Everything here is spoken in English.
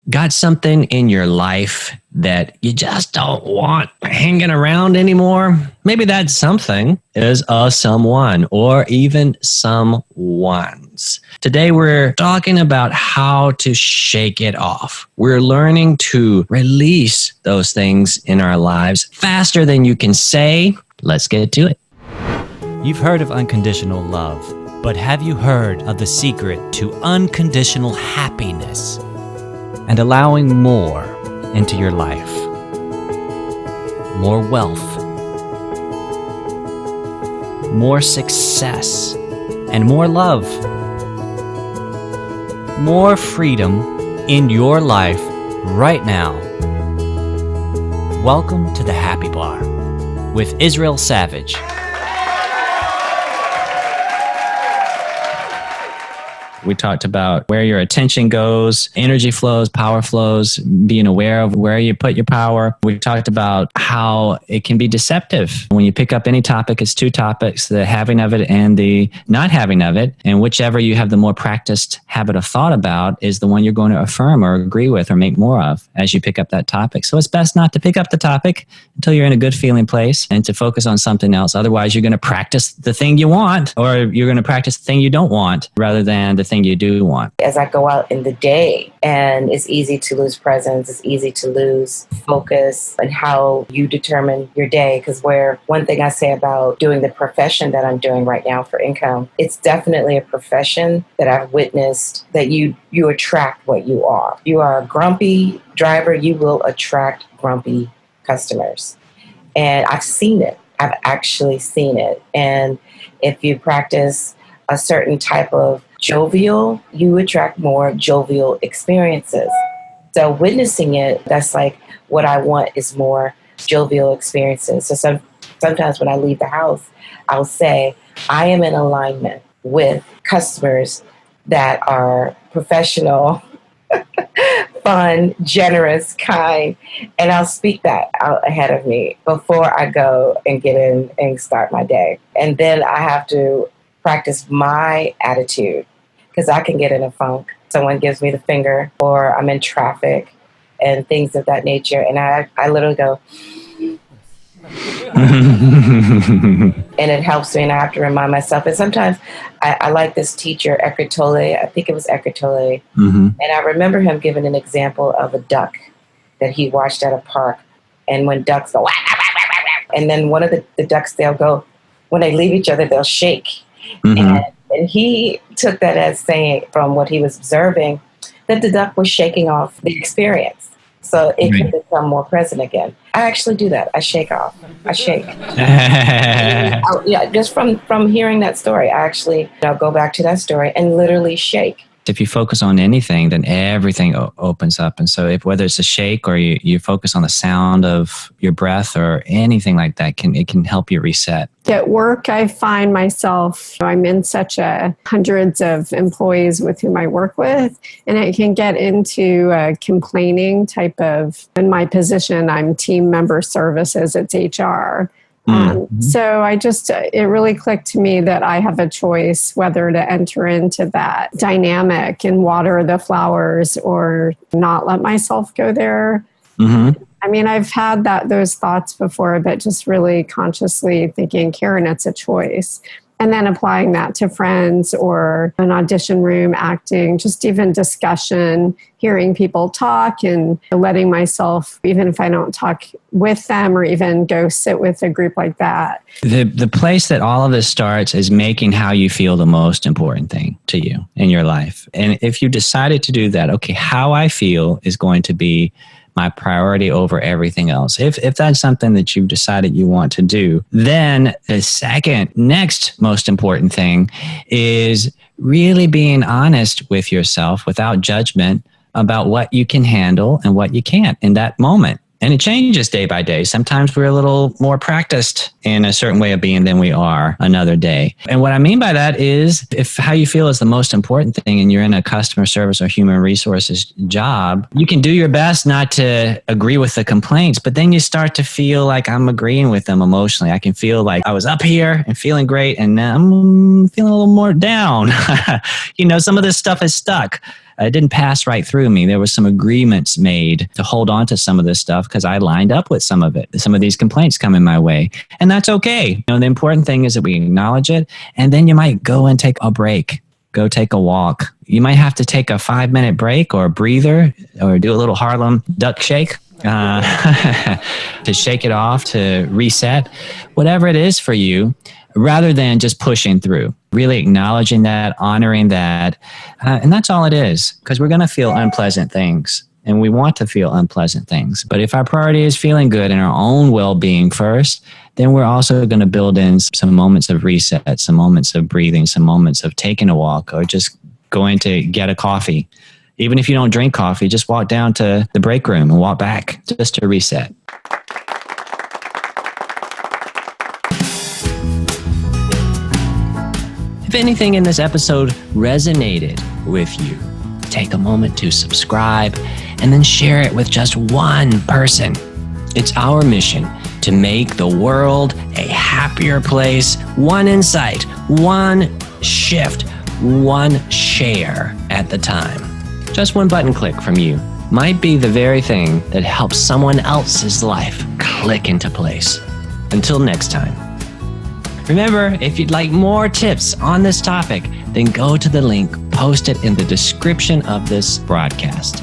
Got something in your life that you just don't want hanging around anymore? Maybe that something is a someone or even someones. Today we're talking about how to shake it off. We're learning to release those things in our lives faster than you can say. Let's get to it. You've heard of unconditional love, but have you heard of the secret to unconditional happiness? And allowing more into your life. More wealth, more success, and more love. More freedom in your life right now. Welcome to the Happy Bar with Israel Savage. We talked about where your attention goes, energy flows, power flows, being aware of where you put your power. We talked about how it can be deceptive. When you pick up any topic, it's two topics, the having of it and the not having of it. And whichever you have the more practiced habit of thought about is the one you're going to affirm or agree with or make more of as you pick up that topic. So it's best not to pick up the topic until you're in a good feeling place and to focus on something else. Otherwise, you're going to practice the thing you want, or you're going to practice the thing you don't want rather than the thing you do want. As I go out in the day, and it's easy to lose presence, it's easy to lose focus and how you determine your day. Because where one thing I say about doing the profession that I'm doing right now for income, it's definitely a profession that I've witnessed that you attract what you are. You are a grumpy driver, you will attract grumpy customers. And I've seen it. I've actually seen it. And if you practice a certain type of jovial, you attract more jovial experiences. So witnessing it, that's like what I want is more jovial experiences. So sometimes when I leave the house, I'll say, I am in alignment with customers that are professional, fun, generous, kind, and I'll speak that out ahead of me before I go and get in and start my day. And then I have to practice my attitude because I can get in a funk. Someone gives me the finger or I'm in traffic and things of that nature. And I literally go, and it helps me and I have to remind myself. And sometimes I like this teacher, Eckhart Tolle, I think it was Eckhart Tolle. And I remember him giving an example of a duck that he watched at a park. And when ducks go, and then one of the ducks, they'll go, when they leave each other, they'll shake. And he took that as saying from what he was observing that the duck was shaking off the experience so it can become more present again. I actually do that. I shake off. I shake. Just from hearing that story, I actually go back to that story and literally shake. If you focus on anything, then everything opens up. And so whether it's a shake or you focus on the sound of your breath or anything like that, it can help you reset. At work, I find myself, I'm in such hundreds of employees with whom I work with, and it can get into a complaining type of, in my position, I'm team member services, it's HR. So it really clicked to me that I have a choice whether to enter into that dynamic and water the flowers or not let myself go there. I mean, I've had those thoughts before, but just really consciously thinking, Karen, it's a choice. And then applying that to friends or an audition room, acting, just even discussion, hearing people talk and letting myself, even if I don't talk with them or even go sit with a group like that. The place that all of this starts is making how you feel the most important thing to you in your life. And if you decided to do that, okay, how I feel is going to be my priority over everything else. If that's something that you've decided you want to do, then the next most important thing is really being honest with yourself without judgment about what you can handle and what you can't in that moment. And it changes day by day. Sometimes we're a little more practiced in a certain way of being than we are another day. And what I mean by that is if how you feel is the most important thing and you're in a customer service or human resources job, you can do your best not to agree with the complaints, but then you start to feel like I'm agreeing with them emotionally. I can feel like I was up here and feeling great and now I'm feeling a little more down. Some of this stuff is stuck. It didn't pass right through me. There was some agreements made to hold on to some of this stuff because I lined up with some of it. Some of these complaints coming my way. And that's okay. The important thing is that we acknowledge it. And then you might go and take a break. Go take a walk. You might have to take a 5-minute break or a breather or do a little Harlem duck shake to shake it off, to reset, whatever it is for you, rather than just pushing through. Really acknowledging that, honoring that. And that's all it is, because we're going to feel unpleasant things and we want to feel unpleasant things. But if our priority is feeling good and our own well-being first, then we're also going to build in some moments of reset, some moments of breathing, some moments of taking a walk or just going to get a coffee. Even if you don't drink coffee, just walk down to the break room and walk back just to reset. If anything in this episode resonated with you, take a moment to subscribe and then share it with just one person. It's our mission to make the world a happier place, one insight, one shift, one share at the time. Just one button click from you might be the very thing that helps someone else's life click into place. Until next time. Remember, if you'd like more tips on this topic, then go to the link posted in the description of this broadcast.